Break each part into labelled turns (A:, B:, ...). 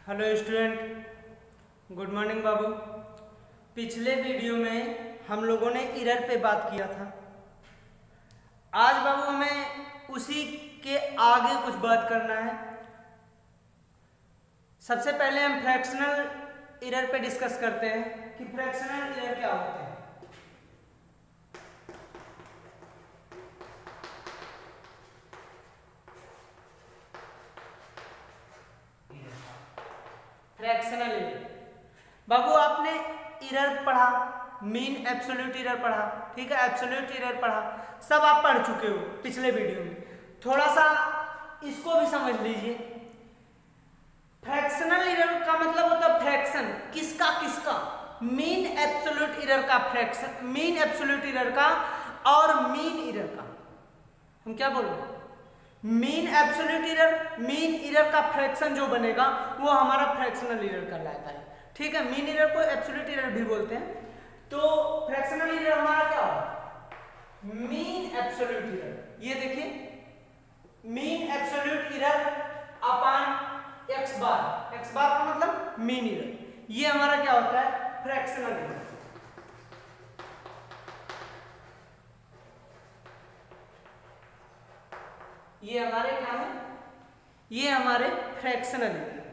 A: Hello student, good morning बाबू। पिछले video में हम लोगों ने एरर पे बात किया था। आज बाबू हमें उसी के आगे कुछ बात करना है। सबसे पहले हम फ्रैक्शनल एरर पे डिस्कस करते हैं कि फ्रैक्शनल एरर क्या होते हैं। फ्रैक्शनल एरर बाबू आपने एरर पढ़ा, मीन एब्सोल्यूट एरर पढ़ा, ठीक है, एब्सोल्यूट एरर पढ़ा, सब आप पढ़ चुके हो पिछले वीडियो में। थोड़ा सा इसको भी समझ लीजिए। फ्रैक्शनल एरर का मतलब होता है फ्रैक्शन, किसका किसका, मीन एब्सोल्यूट एरर का फ्रैक्शन, मीन एब्सोल्यूट एरर का और मीन एरर का। हम क्या बोल रहे हैं, mean absolute error, mean error का फ्रैक्शन जो बनेगा वो हमारा फ्रैक्शनल एरर कहलाता है, ठीक है। मीन एरर को एब्सोल्यूट एरर भी बोलते हैं। तो फ्रैक्शनल एरर हमारा क्या होगा, मीन एब्सोल्यूट एरर। ये देखिए, mean absolute error upon x bar, x bar का मतलब मीन एरर, ये हमारा क्या होता है, फ्रैक्शनल एरर। ये हमारे क्या है, ये हमारे फ्रैक्शनल एरर।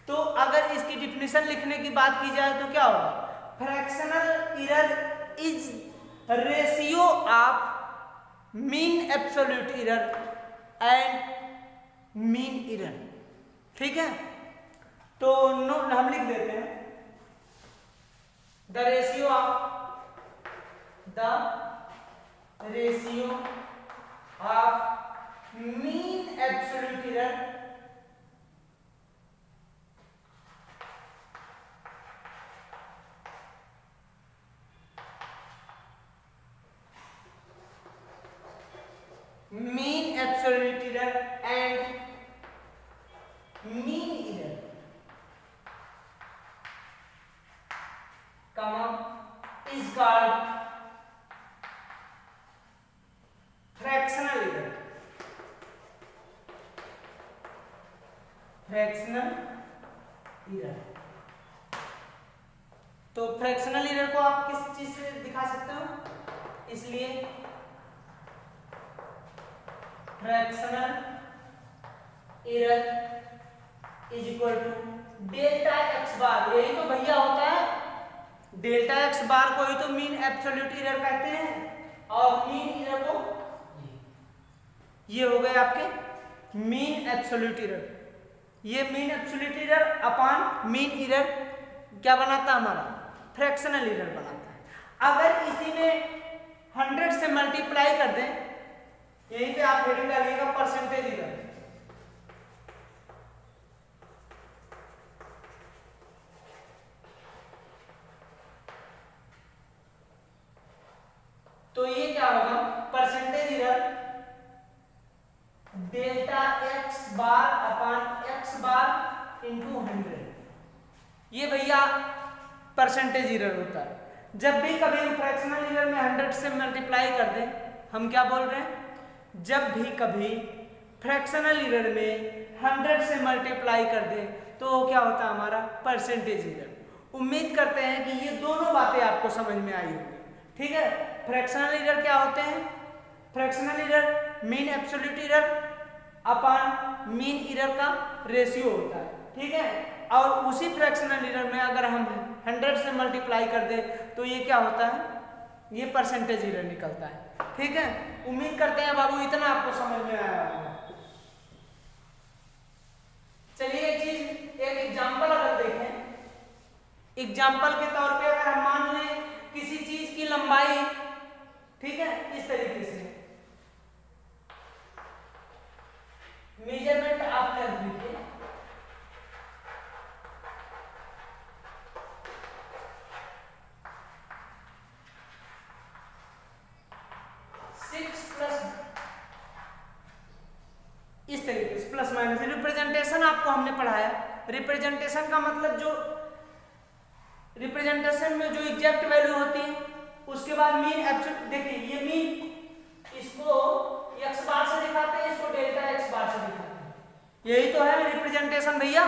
A: तो अगर इसकी डिफिनेशन लिखने की बात की जाए तो क्या होगा, fractional error is ratio of mean absolute error and mean error, ठीक है। तो हम लिख देते हैं the ratio of mean absolute error mean absolute error and mean error comma is called fractional error, fractional error. तो फ्रैक्शनल एरर को आप किस चीज से दिखा सकते हो, इसलिए fractional error is equal to delta x bar. यही तो भैया होता है, डेल्टा एक्स बार को ही तो मीन एब्सोल्यूट एरर कहते हैं, और मीन एरर को ये हो गए आपके मीन एब्सोल्यूट एरर। ये mean absolute error upon mean error क्या बनाता है, हमारा फ्रैक्शनल एरर बनाता है। अगर इसी में 100 से मल्टीप्लाई कर दें, यहीं पे आप हेडिंग डालिएगा परसेंटेज एरर, तो ये क्या होगा, percentage error delta x bar upon x bar into 100। ये भैया परसेंटेज एरर होता है। जब भी कभी हम फ्रैक्शनल एरर में 100 से मल्टीप्लाई कर दें, हम क्या बोल रहे हैं, जब भी कभी फ्रैक्शनल एरर में 100 से मल्टीप्लाई कर दें तो क्या होता है, हमारा परसेंटेज एरर। उम्मीद करते हैं कि ये दोनों बातें आपको समझ में आई होंगी, ठीक है। फ्रैक्शनल एरर क्या होते हैं, fractional error mean absolute error upon mean error का रेशियो होता है, ठीक है। और उसी फ्रैक्शनल एरर में अगर हम 100 से मल्टीप्लाई कर दें तो ये क्या होता है, ये परसेंटेज एरर निकलता है, ठीक है। उम्मीद करते हैं बाबू इतना आपको समझ में आया होगा। चलिए एक एग्जांपल अगर देखें, एग्जांपल के तौर पे अगर हम मान लें किसी चीज की लंबाई, ठीक है, इस तरीके से मेजरमेंट आप कर लीजिए, इस तरीके से प्लस माइनस। रिप्रेजेंटेशन आपको हमने पढ़ाया, रिप्रेजेंटेशन का मतलब जो रिप्रेजेंटेशन में जो एग्जैक्ट वैल्यू होती है उसके बाद मीन एब्सोल्यूट। देखिए ये मीन इसको एक्स बार से दिखाते हैं, इसको डेल्टा एक्स बार से दिखाते हैं, यही तो है रिप्रेजेंटेशन भैया।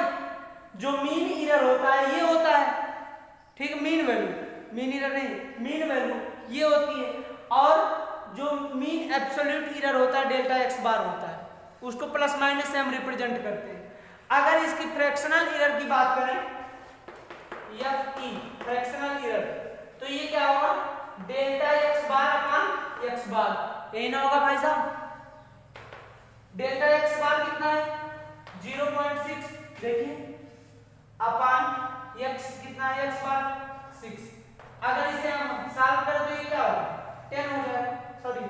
A: जो मीन एरर होता है ये होता है, ठीक, मीन वैल्यू, मीन एरर नहीं, मीन वैल्यू ये होती है, और जो मीन एब्सोल्यूट एरर होता है डेल्टा एक्स बार होता है, उसको प्लस माइनस से हम रिप्रेजेंट करते हैं। अगर इसकी फ्रैक्शनल एरर की बात करें, एफ ई फ्रैक्शनल एरर, तो ये क्या होगा, delta x bar upon x bar, यही ना होगा भाई साहब। डेल्टा एक्स बार कितना है 0.6, देखिए, अपॉन एक्स कितना है, एक्स बार 6। अगर इसे हम सॉल्व करें तो ये क्या होगा 10 हो जाएगा, सॉरी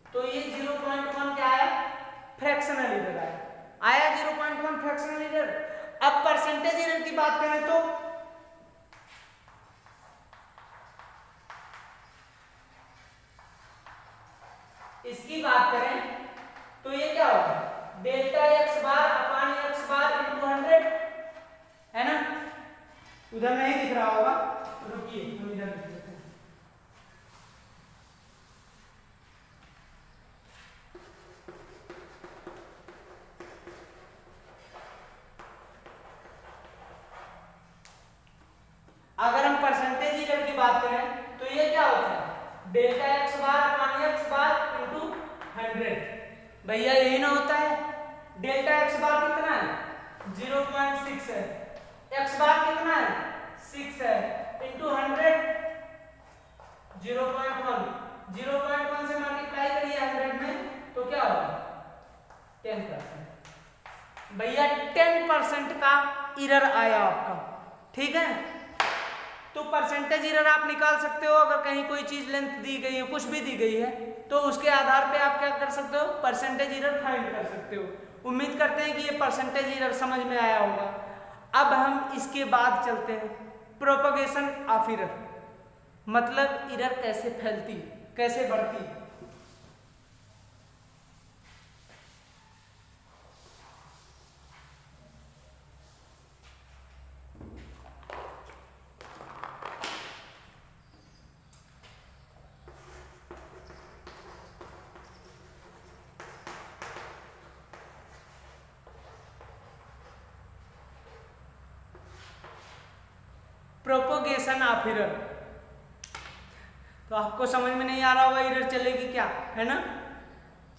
A: तो ये 0.1 क्या है, फ्रैक्शनल एरर आया 0.1 फ्रैक्शनल एरर। अब परसेंटेज एरर की बात करें तो इसकी बात करें तो ये क्या होगा, delta x bar upon x bar into 100, है ना, उधर नहीं दिख रहा होगा, रुकिए हम इधर लिख देते हैं। अगर हम परसेंटेज एरर की बात करें तो ये क्या होता है, delta x bar upon x bar into 100, भैया यही ना होता है। डेल्टा एक्स बार कितना है 0.6 है, एक्स बार कितना है 6 है, इंटू 100 0.1, 0.1 से मल्टीप्लाई करिए 100 में तो क्या होगा 10%, भैया 10% का एरर आया आपका, ठीक है। तो परसेंटेज एरर आप निकाल सकते हो, अगर कहीं कोई चीज लेंथ दी गई है, कुछ भी दी गई है, तो उसके आधार पे आप क्या कर सकते हो, परसेंटेज एरर फाइंड कर सकते हो। उम्मीद करते हैं कि ये परसेंटेज एरर समझ में आया होगा। अब हम इसके बाद चलते हैं प्रोपगेशन ऑफ एरर, मतलब एरर कैसे फैलती, कैसे बढ़ती। प्रोपोगेशन ऑफ एरर, तो आपको समझ में नहीं आ रहा होगा एरर चलेगी क्या, है ना,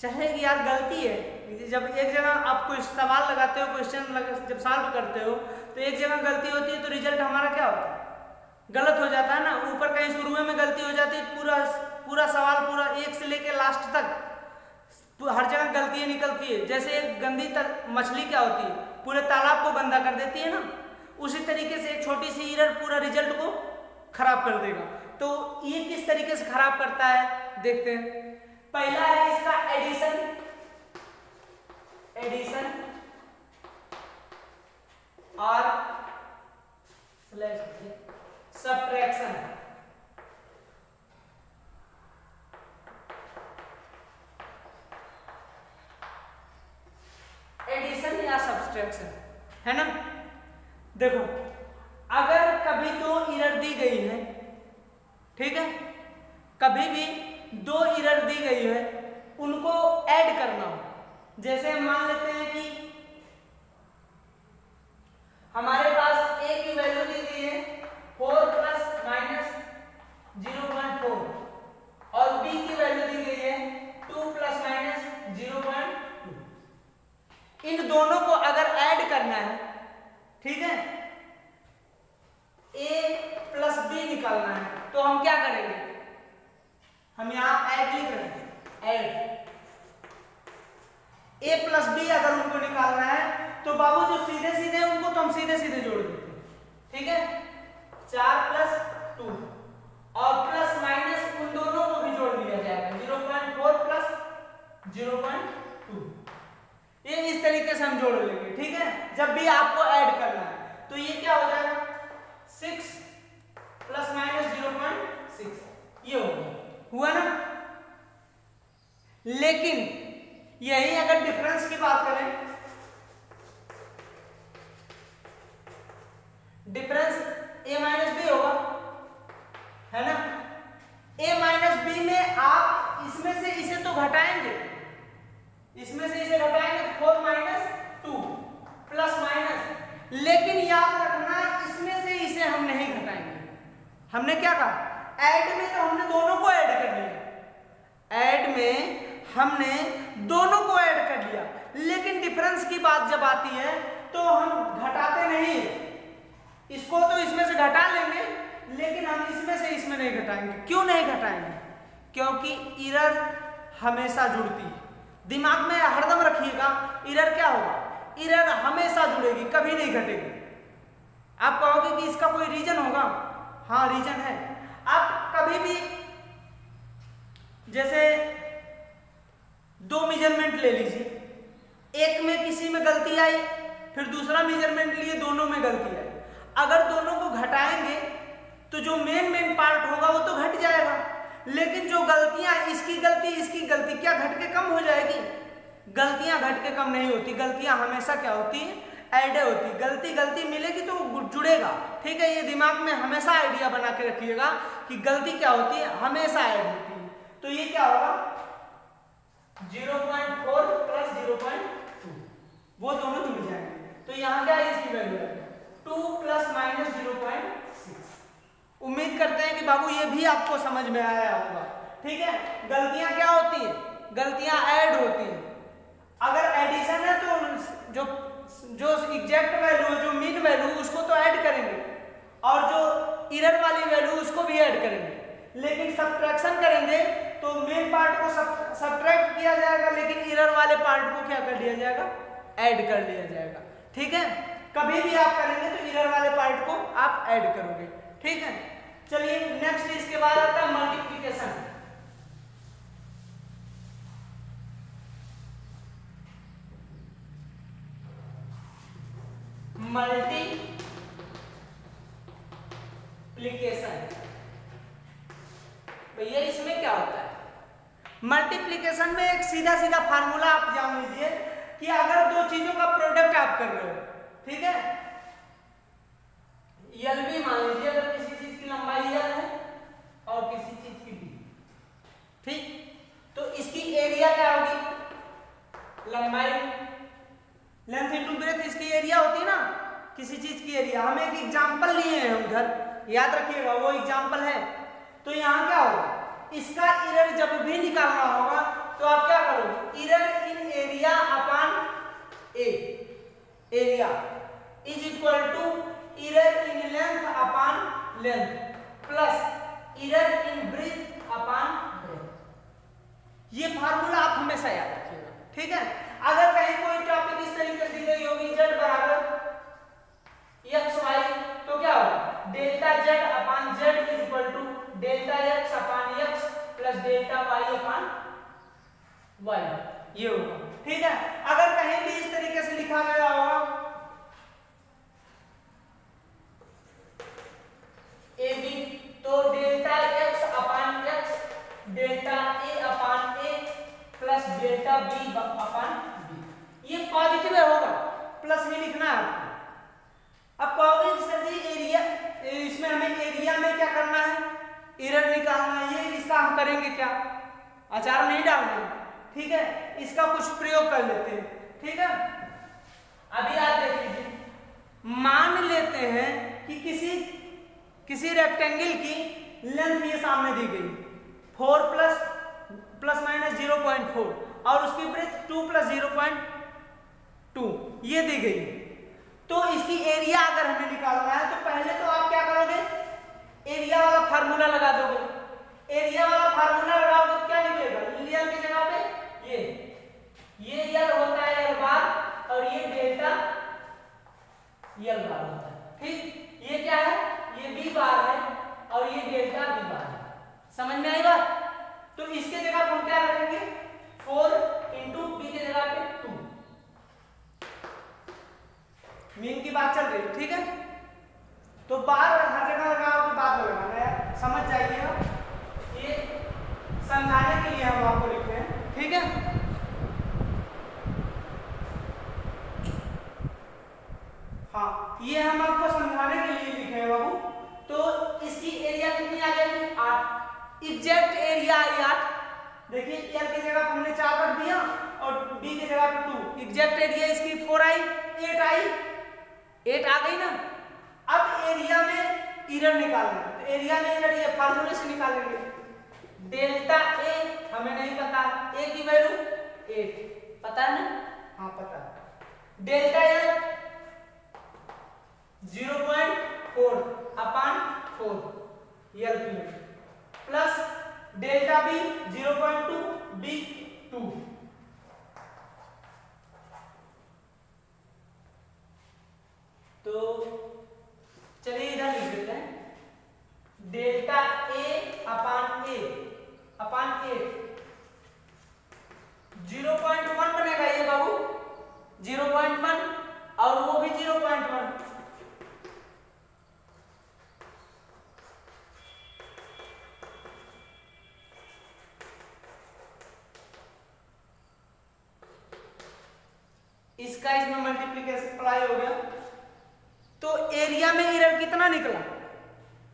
A: चलेगी यार, गलती है। जब एक जगह आप कोई सवाल लगाते हो, क्वेश्चन जब सॉल्व करते हो तो एक जगह गलती होती है तो रिजल्ट हमारा क्या होता है, गलत हो जाता है ना। ऊपर कहीं शुरू में गलती हो जाती है, पूरा सवाल पूरा एक से लेके लास्ट तक हर जगह गलतियां निकलती है। जैसे एक गंदी मछली क्या होती है, पूरे तालाब को गंदा कर देती है ना, उसी तरीके से एक छोटी सी एरर पूरा रिजल्ट को खराब कर देगा। तो ये किस तरीके से खराब करता है देखते हैं। पहला है इसका एडिशन और सब्ट्रैक्शन। एडिशन या सब्ट्रैक्शन, है ना। देखो अगर कभी दो एरर दी गई है, ठीक है, कभी भी दो एरर दी गई है, उनको ऐड करना हो। जैसे हम मान लेते हैं कि हमारे पास a की वैल्यू दी गई है 4 + -0.4 और b की वैल्यू दी गई है 2 ± 0.2। इन दोनों को अगर ऐड करना है, ठीक है, a + b निकालना है, तो हम क्या करेंगे, हम यहां ऐड लिख रहे हैं, ऐड a + b अगर उनको निकालना है तो बाबू जो सीधे सीधे उनको तो हम सीधे सीधे जोड़ देते हैं, ठीक है, 4 + 2 और प्लस माइनस उन दोनों को भी जोड़ दिया जाएगा, 0.4 + 0.2। ये इस तरीके से हम जोड़ लेंगे, ठीक है। जब भी आपको ऐड करना है तो ये क्या हो जाएगा 6 ± 0.6, ये हो गया, हुआ ना। लेकिन यही अगर डिफरेंस की बात करें, डिफरेंस a - b होगा, है ना। a - b में आप इसमें से इसे तो घटाएंगे, हमने दोनों को ऐड कर लिया, लेकिन डिफरेंस की बात जब आती है तो हम घटाते नहीं, इसको तो इसमें से घटा लेंगे लेकिन हम इसमें से इसमें नहीं घटाएंगे। क्यों नहीं घटाएंगे? क्योंकि एरर हमेशा जुड़ती है। दिमाग में हरदम रखिएगा, एरर क्या होगा, एरर हमेशा जुड़ेगी, कभी नहीं घटेगी। आप कहोगे कि इसका कोई रीजन होगा, हाँ रीजन है। आप कभी भी जैसे दो मेजरमेंट ले लीजिए, एक में किसी में गलती आई, फिर दूसरा मेजरमेंट लिए, दोनों में गलती आई। अगर दोनों को घटाएंगे तो जो मेन पार्ट होगा वो तो घट जाएगा, लेकिन जो गलतियां, इसकी गलती क्या घट के कम हो जाएगी? गलतियां घट के कम नहीं होती, गलतियां हमेशा क्या होती है, ऐड होती। गलती मिलेगी तो जुड़ेगा, ठीक है। ये दिमाग में हमेशा आइडिया बना के रखिएगा कि गलती क्या होती है, हमेशा ऐड होती है। तो ये क्या होगा, 0.4 प्लस 0.2, वो दोनों जुड़ जाएंगे। तो यहाँ क्या है, इसकी वैल्यू है 2 प्लस माइनस 0.6। उम्मीद करते हैं कि बाबू ये भी आपको समझ में आया होगा, ठीक है। गलतियां क्या होती है, गलतियां ऐड होती है। अगर एडिशन है तो जो एग्जैक्ट वैल्यू, जो मीन वैल्यू, उसको तो ऐड करेंगे, और जो एरर वाली वैल्यू उसको भी ऐड करेंगे। लेकिन सब्ट्रैक्शन करेंगे तो मेन पार्ट को सब्ट्रैक्ट किया जाएगा, लेकिन एरर वाले पार्ट को क्या कर लिया जाएगा, ऐड कर लिया जाएगा, ठीक है। कभी भी आप करेंगे तो एरर वाले पार्ट को आप ऐड करोगे, ठीक है। चलिए नेक्स्ट, इसके बाद आता है मल्टीप्लिकेशन। भैया इसमें क्या होता है, मल्टीप्लिकेशन में एक सीधा सीधा फार्मूला आप जान लीजिए कि अगर दो चीजों का प्रोडक्ट आप कर रहे हो, ठीक है, यल भी मान लीजिए, अगर किसी चीज की लंबाई यल है और किसी चीज की बी, ठीक, तो इसकी एरिया क्या होगी, लंबाई, लेंथ इनटू ब्रेथ, इसकी एरिया होती है ना, किसी चीज की एरिया। हम एक एग्जांपल लिए हैं उधर, याद रखिएगा वो एग्जांपल है। तो यहाँ क्या होगा, इसका एरर जब भी निकालना होगा तो आप क्या करोगे, error in area upon A, area is equal to error in length upon length plus error in breadth upon breadth. ये फार्मूला आप हमेशा याद रखिएगा, ठीक है। अगर कहीं कोई टॉपिक इस तरीके से दी गई होगी, z बराबर xy, तो क्या होगा, delta z upon z is equal to delta x upon x plus delta y upon y, ये होगा, ठीक है। अगर कहीं भी इस तरीके से लिखा गया होगा ए बी, तो delta x upon x delta a upon a plus delta b upon b, ये पॉजिटिव होगा, प्लस भी लिखना है आपको। अब कहोगे सर जी एरिया, इसमें हमें एरिया में क्या करना है, एरर निकालना है, ये इसका हम करेंगे क्या, अचार नहीं डालना, ठीक है, इसका कुछ प्रयोग कर लेते हैं, ठीक है। अभी आप देख लीजिए, मान लेते हैं कि किसी रेक्टेंगल की लेंथ ये सामने दी गई 4 प्लस माइनस 0.4 और उसकी ब्रेथ 2 प्लस 0.2 ये दी गई। तो इसकी एरिया अगर हमें निकालना है तो पहले तो आप क्या करोगे, एरिया वाला फार्मूला लगा दोगे। एरिया वाला फार्मूला लगाओगे तो क्या निकलेगा, यल की जगह पे ये यल होता है यल बार, और ये डेल्टा यल बार होता है, ठीक। ये क्या है, ये बी बार है और ये डेल्टा बी बार है, समझ में आई बात। तो इसके जगह हम क्या रखेंगे, 4 इंटू बी के जगह पे 2, मीन की बात चल रही, ठीक है। तो बार हर जगह लगाओ तो बात लगाना है, समझ जाइएगा, ये समझाने के लिए हम आपको लिखे हैं, ठीक है। हाँ, ये हम आपको समझाने के लिए लिखे हैं बाबू। तो इसकी एरिया कितनी आ जाएगी, 8, एग्जैक्ट एरिया आई 8। देखिए यल की जगह हमने 4 रख दिया और बी की जगह पे 2, एग्जैक्ट एरिया इसकी 4 आई, 8 आई, 8 आ गई ना। अब एरिया में एरर निकालना है, तो एरिया में एरर ये फार्मूले से निकालेंगे। डेल्टा ए हमें नहीं पता पता है, ए की वैल्यू 8 पता है ना? हाँ पता है। Delta L 0.4 upon 4 L plus delta B 0.2 B 2। तो चलिए इधर लिख देते हैं, डेल्टा ए अपान 8 0.1 बनेगा ये बाबू, 0.1 और वो भी 0.1। इसका इसमें मल्टीप्लिकेशन अप्लाई हो गया। तो एरिया में एरर कितना निकला?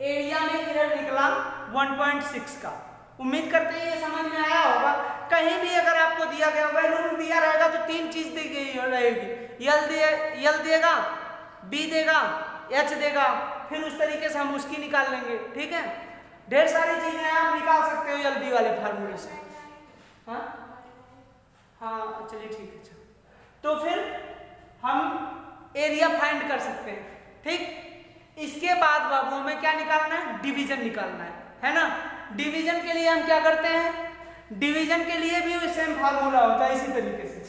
A: एरिया में एरर निकला 1.6 का। उम्मीद करते हैं ये समझ में आया होगा। कहीं भी अगर आपको दिया गया वैल्यू दिया रहेगा तो तीन चीज दी गई रहेगी, यल देगा, बी देगा, एच देगा, फिर उस तरीके से हम उसकी निकाल लेंगे। ठीक है, ढेर सारी चीजें आप निकाल सकते हो यल बी वाले फार्मूले से। हाँ हाँ चलिए ठीक है। तो फिर हम एरिया फाइंड कर सकते हैं। ठीक, इसके बाद बाबू हमें क्या निकालना है? डिवीजन निकालना है ना? डिवीजन के लिए हम क्या करते हैं? डिवीजन के लिए भी सेम फार्मूला होता है इसी तरीके से।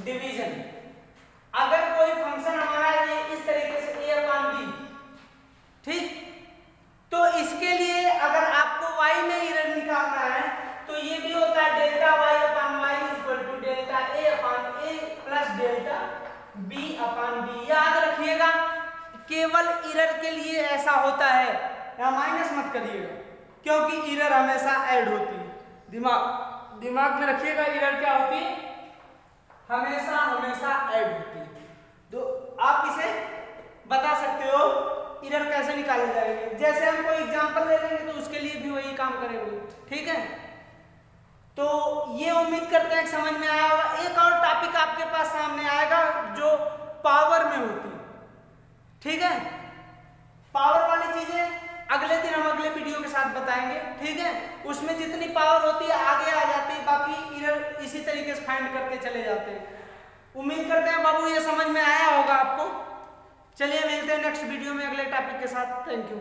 A: डिवीजन, अगर कोई फंक्शन हमारा ये इस तरीके से a अपान b, ठीक, तो इसके लिए अगर आपको y में एरर निकालना है तो ये भी होता है delta y upon y equal to delta a upon a plus delta b upon b। याद रखिएगा केवल एरर के लिए ऐसा होता है, यहाँ माइनस मत करिएगा क्योंकि एरर हमेशा ऐड होती है। दिमाग में रखिएगा एरर क्या होती है? हमेशा ऐड होती है। तो आप इसे बता सकते हो एरर कैसे निकाले जाएंगे। जैसे हम कोई एग्जांपल ले लेंगे तो उसके लिए भी वही काम करेंगे। ठीक है, तो ये उम्मीद करते हैं कि समझ में आया होगा। एक और टॉपिक आपके पास सामने आएगा जो पावर में होती है। ठीक है, पावर वाली चीजें अगले दिन हम अगले वीडियो के साथ बताएंगे। ठीक है, उसमें जितनी पावर होती है आगे आ जाती है, बाकी एरर इसी तरीके से फाइंड करते चले जाते हैं। उम्मीद करते हैं बाबू ये समझ में आया होगा आपको। चलिए मिलते हैं नेक्स्ट वीडियो में अगले टॉपिक के साथ। Thank you.